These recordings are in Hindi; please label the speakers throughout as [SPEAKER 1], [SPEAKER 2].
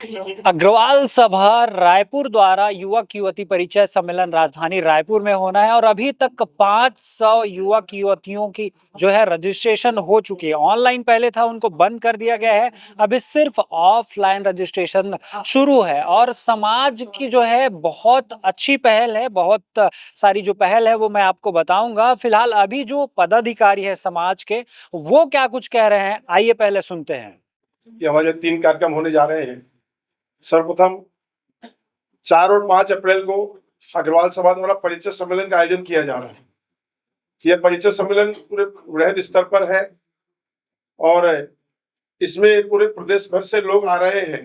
[SPEAKER 1] अग्रवाल सभा रायपुर द्वारा युवक युवती परिचय सम्मेलन राजधानी रायपुर में होना है और अभी तक 500 युवक युवतियों की जो है रजिस्ट्रेशन हो चुकी है। ऑनलाइन पहले था, उनको बंद कर दिया गया है। अभी सिर्फ ऑफलाइन रजिस्ट्रेशन शुरू है और समाज की जो है बहुत अच्छी पहल है। बहुत सारी जो पहल है वो मैं आपको बताऊंगा। फिलहाल अभी जो पदाधिकारी है समाज के, वो क्या कुछ कह रहे हैं, आइए पहले सुनते हैं।
[SPEAKER 2] ये हमारे 3 कार्यक्रम होने जा रहे हैं। सर्वप्रथम 4 और 5 अप्रैल को अग्रवाल सभा द्वारा परिचय सम्मेलन का आयोजन किया जा रहा है। यह परिचय सम्मेलन पूरे वृहद स्तर पर है और इसमें पूरे प्रदेश भर से लोग आ रहे हैं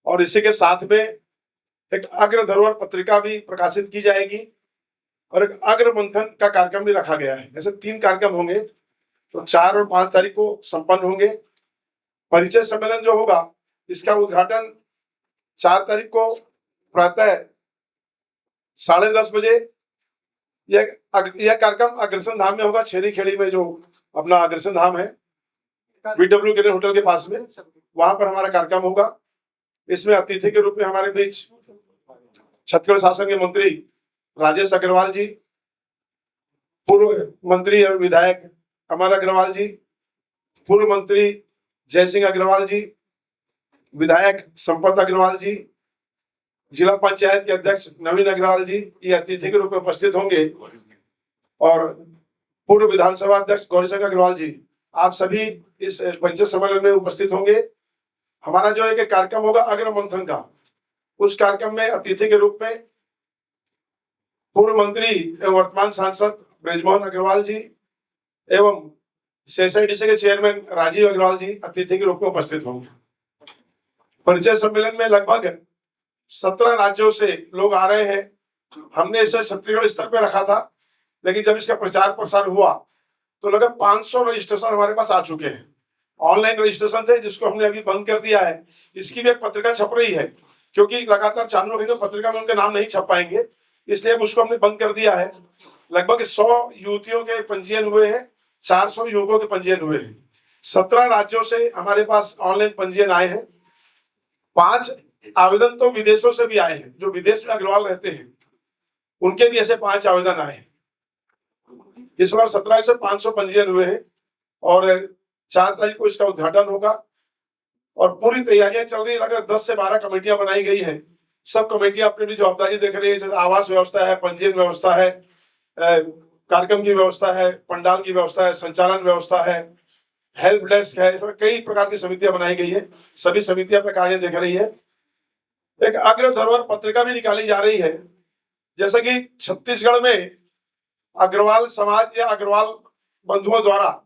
[SPEAKER 2] और इसी के साथ में एक अग्र धरोहर पत्रिका भी प्रकाशित की जाएगी और एक अग्र मंथन का कार्यक्रम भी रखा गया है। ऐसे 3 कार्यक्रम होंगे, तो 4 और 5 तारीख को संपन्न होंगे। परिचय सम्मेलन जो होगा, इसका उद्घाटन 4 तारीख को प्रातः 10:30 बजे यह कार्यक्रम अग्रसन धाम में होगा। छेरी खेड़ी में जो अपना अग्रसन धाम है, VW ग्रीन होटल के पास में, वहां पर हमारा कार्यक्रम होगा। इसमें अतिथि के रूप में हमारे बीच छत्तीसगढ़ शासन के मंत्री राजेश अग्रवाल जी, पूर्व मंत्री और विधायक अमर अग्रवाल जी, पूर्व मंत्री जय सिंह अग्रवाल जी, विधायक संपत अग्रवाल जी, जिला पंचायत के अध्यक्ष नवीन अग्रवाल जी, ये अतिथि के रूप में उपस्थित होंगे और पूर्व विधानसभा अध्यक्ष गौरीशंकर अग्रवाल जी, आप सभी इस परिचय सम्मेलन में उपस्थित होंगे। हमारा जो एक कार्यक्रम होगा अग्र मंथन का, उस कार्यक्रम में अतिथि के रूप में पूर्व मंत्री एवं वर्तमान सांसद ब्रजमोहन अग्रवाल जी एवं CSIDC के चेयरमैन राजीव अग्रवाल जी अतिथि के रूप में उपस्थित होंगे। परिचय सम्मेलन में लगभग 17 राज्यों से लोग आ रहे हैं। हमने इसे छत्तीसगढ़ स्तर पे रखा था, लेकिन जब इसका प्रचार प्रसार हुआ तो लगभग 500 रजिस्ट्रेशन हमारे पास आ चुके हैं। ऑनलाइन रजिस्ट्रेशन थे, जिसको हमने अभी बंद कर दिया है। इसकी भी एक पत्रिका छप रही है, क्योंकि लगातार चालू रहेंगे पत्रिका में उनके नाम नहीं छप पाएंगे, इसलिए उसको हमने बंद कर दिया है। लगभग 100 युवतियों के पंजीयन हुए हैं, 400 युवकों के पंजीयन हुए हैं। 17 राज्यों से हमारे पास ऑनलाइन पंजीयन आए हैं। 5 आवेदन तो विदेशों से भी आए हैं, जो विदेश में अग्रवाल रहते हैं उनके भी ऐसे 5 आवेदन आए हैं। इस बार 17 से 500 पंजीयन हुए हैं और 4 तारीख को इसका उद्घाटन होगा और पूरी तैयारियां चल रही है। लगभग 10 से 12 कमेटियां बनाई गई है। सब कमेटियां अपनी अपनी जवाबदारी देख रही है, जैसे आवास व्यवस्था है, पंजीयन व्यवस्था है, कार्यक्रम की व्यवस्था है, पंडाल की व्यवस्था है, संचालन व्यवस्था है, हेल्प डेस्क है। इसमें कई प्रकार की समितियां बनाई गई है। सभी समितियां अपने कार्य देख रही है। एक अग्र धरोहर पत्रिका भी निकाली जा रही है। जैसे कि छत्तीसगढ़ में अग्रवाल समाज या अग्रवाल बंधुओं द्वारा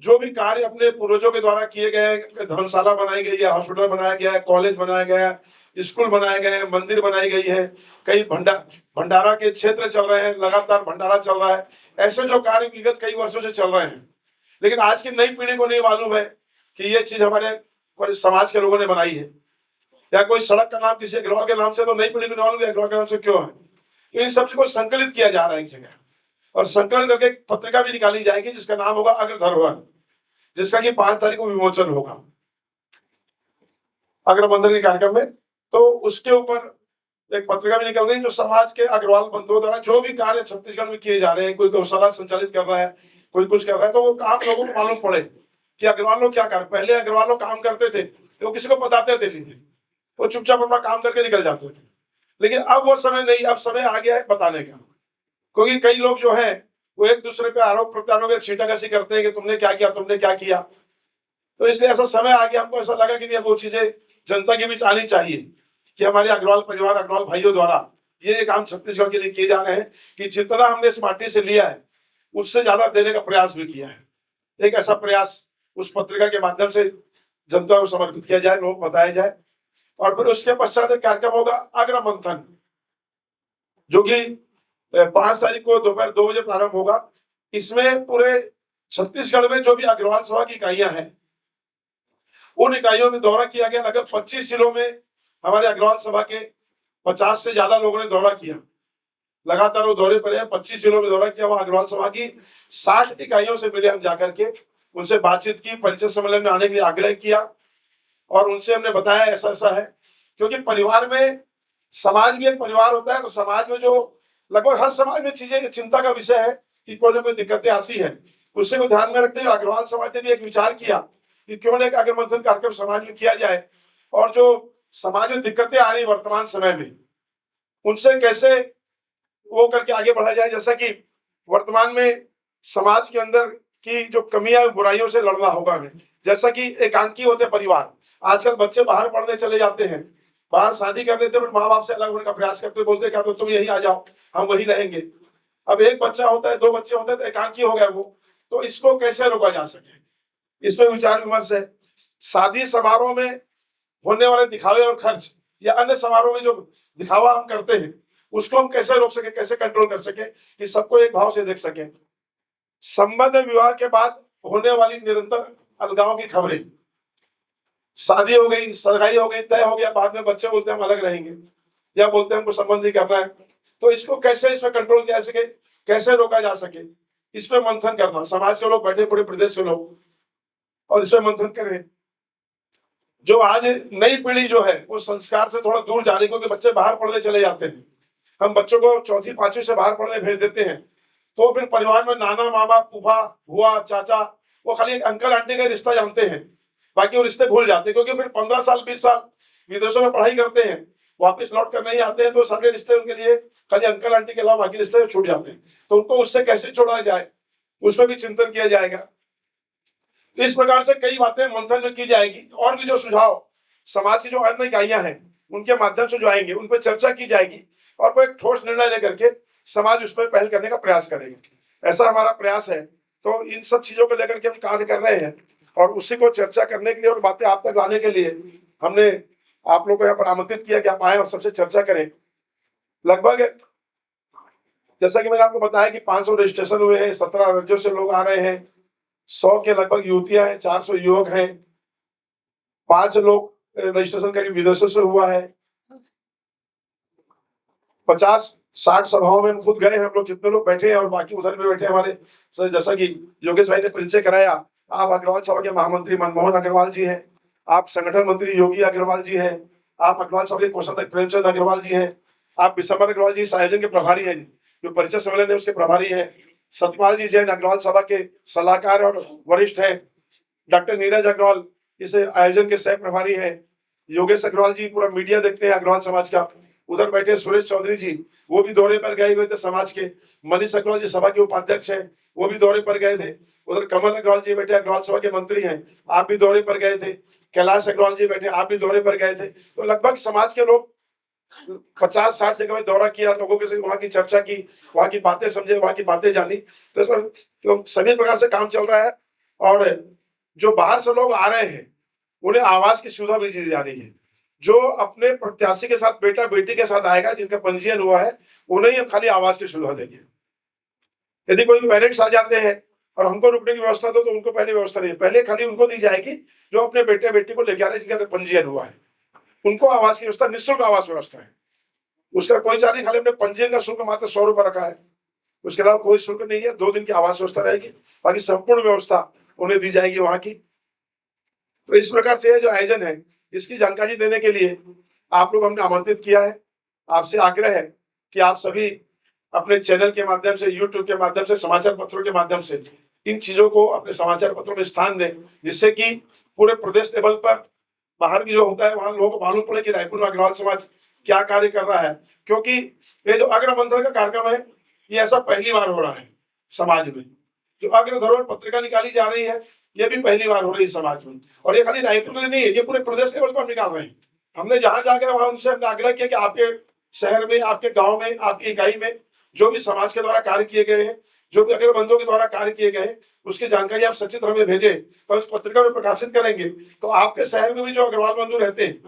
[SPEAKER 2] जो भी कार्य अपने पूर्वजों के द्वारा किए गए, धर्मशाला बनाई गई है, हॉस्पिटल बनाया गया है, कॉलेज बनाया गया है, स्कूल बनाए गए हैं, मंदिर बनाई गई है, कई भंडारा के क्षेत्र चल रहे हैं, लगातार भंडारा चल रहा है। ऐसे जो कार्य विगत कई वर्षों से चल रहे हैं, लेकिन आज की नई पीढ़ी को नहीं मालूम है कि ये चीज हमारे समाज के लोगों ने बनाई है। या कोई सड़क का नाम किसी अग्रवाल के नाम से, तो नई पीढ़ी को नहीं मालूम अग्रवाल के नाम से क्यों है। तो इन सब को संकलित किया जा रहा है एक जगह और संकलन करके एक पत्रिका भी निकाली जाएगी, जिसका नाम होगा अग्र धरोहर, जिसका कि 5 तारीख को विमोचन होगा अग्रबंधन के कार्यक्रम में। तो उसके ऊपर एक पत्रिका भी निकल रही है, जो समाज के अग्रवाल बंधुओं द्वारा जो भी कार्य छत्तीसगढ़ में किए जा रहे हैं, कोई गौशाला संचालित कर रहा है, कोई कुछ कर रहा है, तो वो काम लोगों को मालूम पड़े कि अग्रवाल लोग क्या कर। पहले अग्रवाल लोग काम करते थे, वो किसी को बताते थे नहीं थे, वो चुपचाप अपना काम करके निकल जाते थे। लेकिन अब वो समय नहीं, अब समय आ गया है बताने का, क्योंकि कई लोग जो है वो एक दूसरे पे आरोप प्रत्यारोप छींटाकशी करते हैं कि तुमने क्या किया, तुमने क्या किया। तो इसलिए ऐसा समय आ गया, हमको ऐसा लगा कि नहीं, वो चीजें जनता के बीच आनी चाहिए कि हमारे अग्रवाल परिवार, अग्रवाल भाइयों द्वारा ये काम छत्तीसगढ़ के लिए किए जा रहे हैं कि जितना हमने इस माटी से लिया है उससे ज्यादा देने का प्रयास भी किया है। एक ऐसा प्रयास उस पत्रिका के माध्यम से जनता को समर्पित किया जाए, लोग बताया जाए। और फिर उसके पश्चात एक कार्यक्रम होगा अग्र मंथन, जो कि 5 तारीख को दोपहर 2 बजे प्रारंभ होगा। इसमें पूरे छत्तीसगढ़ में जो भी अग्रवाल सभा की इकाइयां हैं, उन इकाइयों में दौरा किया गया। लगभग 25 जिलों में हमारे अग्रवाल सभा के 50 से ज्यादा लोगों ने दौरा किया। लगातार वो दौरे पर है, 25 जिलों में दौरा किया। वहां अग्रवाल सभा की 60 इकाइयों से मिले हम जाकर के, उनसे बातचीत की, परिचय सम्मेलन में आने के लिए आग्रह किया और उनसे हमने बताया ऐसा ऐसा है, क्योंकि परिवार में, समाज भी एक परिवार होता है, तो समाज में जो लगभग हर समाज में चीजें चिंता का विषय है कि कोई ना कोई दिक्कतें आती है। उसी को ध्यान में रखते हुए अग्रवाल समाज ने भी एक विचार किया कि क्यों ना एक अग्र मंथन कार्यक्रम समाज में किया जाए, और जो समाज में दिक्कतें आ रही वर्तमान समय में उनसे कैसे वो करके आगे बढ़ा जाए। जैसा कि वर्तमान में समाज के अंदर की जो कमियां, बुराइयों से लड़ना होगा हमें। जैसा कि एकांकी होते परिवार, आजकल बच्चे बाहर पढ़ने चले जाते हैं, बाहर शादी कर लेते हैं, माँ बाप से अलग होने का प्रयास करते, बोलते क्या तो तुम यही आ जाओ, हम वही रहेंगे। अब एक बच्चा होता है, दो बच्चे होते हैं, तो एकांकी हो गया वो। तो इसको कैसे रोका जा सके, इसमें विचार विमर्श है। शादी समारोह में होने वाले दिखावे और खर्च, या अन्य समारोह में जो दिखावा हम करते हैं, उसको हम कैसे रोक सके, कैसे कंट्रोल कर सके कि सबको एक भाव से देख सके। संबंध विवाह के बाद होने वाली निरंतर अलगाव की खबरें, शादी हो गई, सगाई हो गई, तय हो गया, बाद में बच्चे बोलते हैं हम अलग रहेंगे, या बोलते हैं हमको संबंध नहीं करना है, तो इसको कैसे इसमें कंट्रोल किया सके, कैसे रोका जा सके, इस पर मंथन करना। समाज के लोग बैठे, पूरे प्रदेश के लोग, और इसमें मंथन करें। जो आज नई पीढ़ी जो है वो संस्कार से थोड़ा दूर जाने, क्योंकि बच्चे बाहर पढ़ने चले जाते हैं, हम बच्चों को चौथी पांचवी से बाहर पढ़ने भेज देते हैं, तो फिर परिवार में नाना मामा फूफा बुआ चाचा, वो खाली एक अंकल आंटी का रिश्ता जानते हैं, बाकी वो रिश्ते भूल जाते हैं। क्योंकि फिर 15 साल 20 साल विदेशों में पढ़ाई करते हैं, वापस लौट कर नहीं आते हैं, तो सारे रिश्ते उनके लिए खाली अंकल आंटी के अलावा बाकी रिश्ते छूट जाते हैं। तो उनको उससे कैसे छोड़ा जाए, उसमें भी चिंतन किया जाएगा। इस प्रकार से कई बातें मंथन में की जाएगी, और भी जो सुझाव समाज की जो अन्य इकाइयां हैं उनके माध्यम से जो आएंगे उन पर चर्चा की जाएगी, और कोई ठोस निर्णय लेकर के समाज उस पर पहल करने का प्रयास करेगा। ऐसा हमारा प्रयास है। तो इन सब चीजों को लेकर के हम कार्य कर रहे हैं, और उसी को चर्चा करने के लिए और बातें आप तक लाने के लिए हमने आप लोगों को यहाँ पर आमंत्रित किया कि आप आए और सबसे चर्चा करें। लगभग जैसा कि मैंने आपको बताया कि 500 रजिस्ट्रेशन हुए हैं, 17 राज्यों से लोग आ रहे हैं, 100 के लगभग युवतियां हैं, 400 युवक हैं, 5 लोग रजिस्ट्रेशन का विदेशों से हुआ है, 50-60 सभाओं में हम खुद गए हैं, हम लोग जितने लोग बैठे हैं, और बाकी उधर भी बैठे हमारे सर, जैसा कि योगेश भाई ने परिचय कराया, आप अग्रवाल सभा के महामंत्री मनमोहन अग्रवाल जी हैं, आप संगठन मंत्री योगी अग्रवाल जी हैं, आप अग्रवाल सभा के कोषाध्यक्ष प्रेमचंद अग्रवाल जी हैं, आप विशंबर अग्रवाल जी आयोजन के प्रभारी हैं, जो परिचय सम्मेलन है उसके प्रभारी हैं, सतपाल जी जैन अग्रवाल सभा के सलाहकार और वरिष्ठ हैं, डॉक्टर नीरज अग्रवाल इस आयोजन के सह प्रभारी हैं, योगेश अग्रवाल जी पूरा मीडिया देखते हैं अग्रवाल समाज का, उधर बैठे सुरेश चौधरी जी, वो भी दौरे पर गए हुए थे समाज के, मनीष अग्रवाल जी सभा के उपाध्यक्ष हैं, वो भी दौरे पर गए थे, उधर कमल अग्रवाल जी बैठे अग्रवाल सभा के मंत्री हैं, आप भी दौरे पर गए थे, कैलाश अग्रवाल जी बैठे, आप भी दौरे पर गए थे। तो लगभग समाज के लोग 50-60 जगह में दौरा किया, लोगों के वहां की चर्चा की, वहां की बातें समझे, वहां की बातें जानी। तो इस पर तो सभी प्रकार से काम चल रहा है, और जो बाहर से लोग आ रहे हैं उन्हें आवास की सुविधा भी दी जा रही है। जो अपने प्रत्याशी के साथ बेटा बेटी के साथ आएगा, जिनका पंजीयन हुआ है, उन्हें हम खाली आवास की सुविधा देंगे। यदि कोई पेरेंट्स आ जाते हैं और हमको रुकने की व्यवस्था दो, तो उनको पहले व्यवस्था नहीं, पहले खाली उनको दी जाएगी जो अपने बेटे बेटी को लेके आ रहे हैं, जिनका पंजीयन हुआ है, उनको आवास की व्यवस्था, निःशुल्क आवास व्यवस्था है, उसका कोई चार्ज नहीं, खाली अपने पंजीयन का शुल्क मात्र 100 रुपए रखा है, उसके अलावा कोई शुल्क नहीं है। 2 दिन की आवास व्यवस्था रहेगी, बाकी संपूर्ण व्यवस्था उन्हें दी जाएगी वहां की। तो इस प्रकार से जो आयोजन है, इसकी जानकारी देने के लिए आप लोग हमने आमंत्रित किया है। आपसे आग्रह है कि आप सभी अपने चैनल के माध्यम से, यूट्यूब के माध्यम से, समाचार पत्रों के माध्यम से इन चीजों को अपने समाचार पत्रों में स्थान दें, जिससे कि पूरे प्रदेश लेवल पर बाहर भी जो होता है वहां लोगों को मालूम पड़े कि रायपुर में अग्रवाल समाज क्या कार्य कर रहा है। क्योंकि ये जो अग्र मंथन का कार्यक्रम है, ये ऐसा पहली बार हो रहा है समाज में। जो अग्र धरोहर पत्रिका निकाली जा रही है, ये भी पहली बार हो रही है समाज में, और ये खाली रायपुर में नहीं है, ये पूरे प्रदेश लेवल पर हम निकाल रहे हैं। हमने जहां जाकर वहां उनसे हमने आग्रह किया कि आपके शहर में, आपके गाँव में, आपकी इकाई में जो भी समाज के द्वारा कार्य किए गए हैं, जो भी अग्र बंधुओं के द्वारा कार्य किए गए हैं, उसकी जानकारी आप सचित्र हमें भेजें, तो इस पत्रिका में प्रकाशित करेंगे। तो आपके शहर में भी जो अग्रवाल बंधु रहते हैं,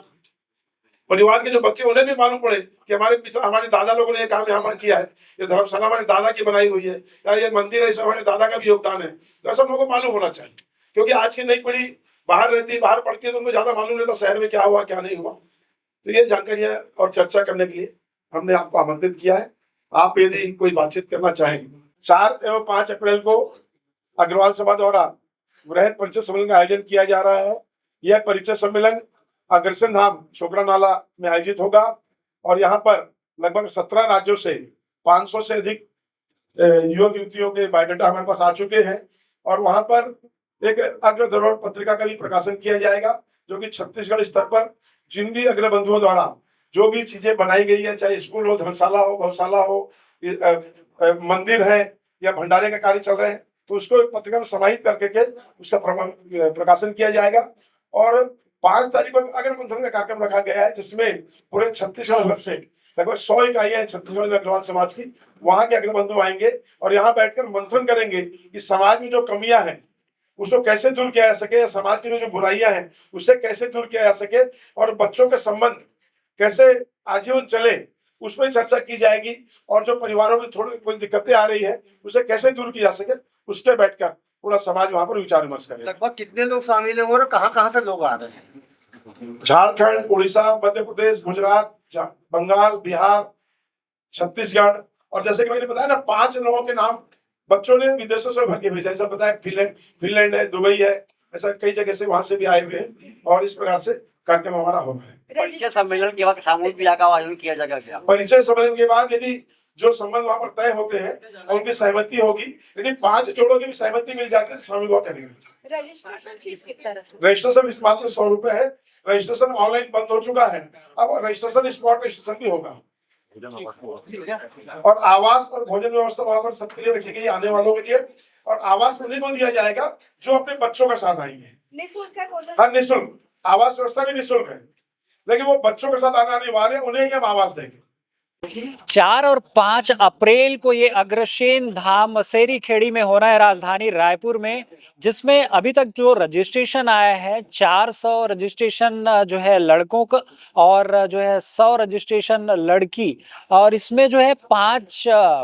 [SPEAKER 2] परिवार के जो बच्चे, उन्हें भी मालूम पड़े कि हमारे दादा लोगों ने ये काम यहाँ किया है, ये धर्मशाला हमारे दादा की बनाई हुई है, या ये मंदिर है, इसमें हमारे दादा का भी योगदान है। तो ऐसा लोगों को मालूम होना चाहिए, क्योंकि आज की नई पीढ़ी बाहर रहती है, बाहर पढ़ती है, तो उनको ज्यादा मालूम नहीं था शहर में क्या हुआ क्या नहीं हुआ। तो ये जानकारियां और चर्चा करने के लिए हमने आपको आमंत्रित किया है। आप यदि कोई बातचीत करना चाहें, 4 एवं 5 अप्रैल को अग्रवाल सभा द्वारा वृहद परिचय सम्मेलन का आयोजन किया जा रहा है। यह परिचय सम्मेलन अग्रसेन धाम छोकरा नाला में आयोजित होगा और यहाँ पर लगभग 17 राज्यों से 500 से अधिक युवक युवतियों के बायोडाटा हमारे पास आ चुके हैं और वहां पर एक अग्र धरोहर पत्रिका का भी प्रकाशन किया जाएगा, जो कि छत्तीसगढ़ स्तर पर जिन भी अग्र बंधुओं द्वारा जो भी चीजें बनाई गई है, चाहे स्कूल हो, धर्मशाला हो, गौशाला हो, मंदिर है या भंडारे का कार्य चल रहे हैं, तो उसको एक पत्रिका में समाहित करके के उसका प्रकाशन किया जाएगा। और 5 तारीख को अग्र मंथन का कार्यक्रम रखा गया है, जिसमें पूरे छत्तीसगढ़ भर से लगभग 100 इकाइयां छत्तीसगढ़ में अग्रवाल समाज की, वहां के अग्रबंधु आएंगे और यहाँ बैठकर मंथन करेंगे कि समाज में जो कमियां हैं उसको कैसे दूर किया जा सके, समाज की जो बुराइयां हैं उससे कैसे दूर किया जा सके और बच्चों के संबंध कैसे आजीवन चले उस पर चर्चा की जाएगी। और जो परिवारों में थोड़ी कोई दिक्कतें आ रही है उसे कैसे दूर की जा सके, उसके बैठकर पूरा समाज वहां पर विचार विमर्श करेगा।
[SPEAKER 3] लगभग कितने लोग शामिल हैं और कहाँ से लोग आ रहे हैं?
[SPEAKER 2] झारखंड, उड़ीसा, मध्य प्रदेश, गुजरात, बंगाल, बिहार, छत्तीसगढ़ और जैसे कि मैंने बताया ना 5 लोगों के नाम बच्चों ने विदेशों से भर के भेजा। ऐसा बताया फिनलैंड है, दुबई है, ऐसा कई जगह से वहां से भी आए हुए हैं और इस प्रकार से कार्यक्रम हमारा हो रहा है।
[SPEAKER 3] परिचय सम्मेलन के बाद सामूहिक विवाह का आयोजन किया जाएगा क्या?
[SPEAKER 2] परिचय सम्मेलन के बाद यदि जो संबंध वहां पर तय होते हैं और उनकी सहमति होगी, यदि 5 जोड़ों की भी सहमति मिल जाती है तो सामूहिक विवाह करेंगे।
[SPEAKER 4] रजिस्ट्रेशन फीस कितना रहता है?
[SPEAKER 2] रजिस्ट्रेशन इस मात्र 100 रुपए है। रजिस्ट्रेशन ऑनलाइन बंद हो चुका है, अब रजिस्ट्रेशन स्पॉट रजिस्ट्रेशन भी होगा और आवास और भोजन व्यवस्था वहां पर सबके लिए रखी गई आने वालों के लिए। और आवास उन्हीं को दिया जाएगा जो अपने बच्चों के साथ आएंगे।
[SPEAKER 4] निःशुल्क है भोजन?
[SPEAKER 2] हाँ, निःशुल्क आवास व्यवस्था भी निःशुल्क है, लेकिन वो बच्चों के साथ आने वाले उन्हें ही हम आवास देंगे।
[SPEAKER 1] 4 और 5 अप्रैल को ये अग्रसेन धाम मसेरी खेड़ी में होना है, राजधानी रायपुर में, जिसमें अभी तक जो रजिस्ट्रेशन आया है 400 रजिस्ट्रेशन जो है लड़कों का और जो है 100 रजिस्ट्रेशन लड़की। और इसमें जो है 5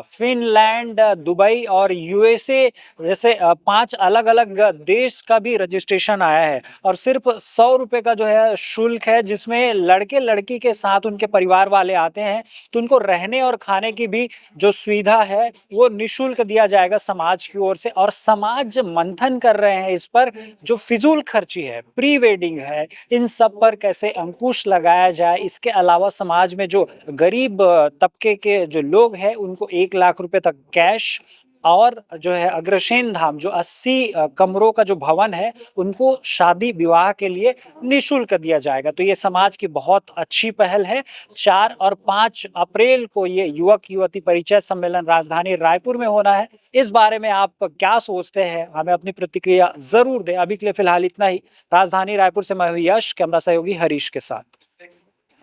[SPEAKER 1] फिनलैंड, दुबई और यूएसए जैसे 5 अलग अलग देश का भी रजिस्ट्रेशन आया है और सिर्फ 100 रुपये का जो है शुल्क है, जिसमें लड़के लड़की के साथ उनके परिवार वाले आते हैं तो उनको रहने और खाने की भी जो सुविधा है वो निःशुल्क दिया जाएगा समाज की ओर से। और समाज मंथन कर रहे हैं इस पर, जो फिजूल खर्ची है, प्री वेडिंग है, इन सब पर कैसे अंकुश लगाया जाए। इसके अलावा समाज में जो गरीब तबके के जो लोग हैं उनको 1 लाख रुपए तक कैश और जो है अग्रसेन धाम जो 80 कमरों का जो भवन है उनको शादी विवाह के लिए निःशुल्क दिया जाएगा। तो ये समाज की बहुत अच्छी पहल है। 4 और 5 अप्रैल को ये युवक युवती परिचय सम्मेलन राजधानी रायपुर में होना है। इस बारे में आप क्या सोचते हैं, हमें अपनी प्रतिक्रिया जरूर दें। अभी के लिए फिलहाल इतना ही। राजधानी रायपुर से मैं हूं यश, कैमरा सहयोगी हरीश के साथ।